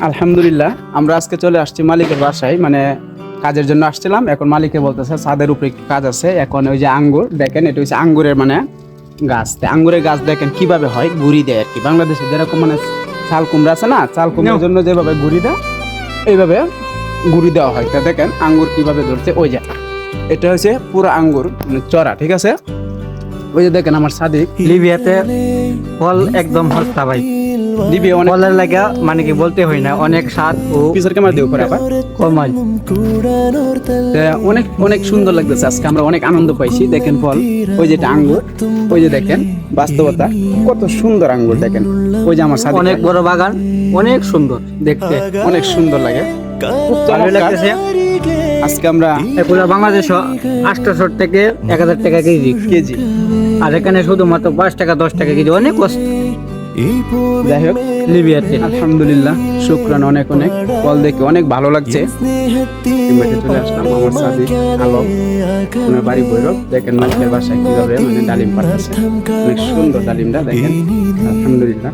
আলহামদুলিল্লাহ, আমরা আজকে চলে আসছি মালিকের বাসায়, মানে কাজের জন্য আসছিলাম। এখন মালিকে বলতেছে ছাদের উপরে একটু কাজ আছে। এখন ওই যে আঙ্গুর দেখেন, এটা হচ্ছে আঙ্গুরের মানে গাছ। তো আঙ্গুরের গাছ দেখেন কিভাবে হয়, গুড়ি দেয় আর কি। বাংলাদেশে যেরকম মানে চাল কুমড়া আছে না, চাল কুমড়ার জন্য যেভাবে গুড়ি দেয়, এইভাবে গুড়ি দেওয়া হয়। তা দেখেন আঙ্গুর কিভাবে ধরছে। ওই যে এটা হচ্ছে পুরো আঙ্গুর মানে চড়া, ঠিক আছে। ওই যে দেখেন আমার সাদিক লিবিয়াতে ফল একদম সস্তা ভাই। দিবি অনেক ফলের লাগা মানে কি বলতে হয় না, অনেক স্বাদ ও পিসের ক্যামেরা দিয়ে উপরে আবার কমাই। অনেক অনেক সুন্দর লাগতেছে। আজকে আমরা অনেক আনন্দ পাইছি। দেখেন ফল, ওই যেটা আঙ্গুর, ওই যে দেখেন বাস্তবতা কত সুন্দর আঙ্গুর। দেখেন ওই যে আমার সাথে অনেক বড় বাগান, অনেক সুন্দর দেখতে, অনেক সুন্দর লাগে, খুব ভালো চমৎকার। লাগতেছে। আজকে আমরা এগুলো বাংলাদেশ 800 থেকে 1000 টাকা কেজি, কেজি, আর এখানে শুধুমাত্র 5 টাকা 10 টাকা কেজি, অনেক কষ্ট যাই হোক লিবিয়াতে। আলহামদুলিল্লাহ, শুকরান অনেক অনেক। ফল দেখে অনেক ভালো লাগছে। মাঠে চলে আসলাম, আমার সাদিক আলম, ওনার বাড়ি ভৈরব। দেখেন মালিকের বাসায় কিভাবে মানে ডালিম পাঠাচ্ছে, অনেক সুন্দর ডালিমটা দেখেন। আলহামদুলিল্লাহ।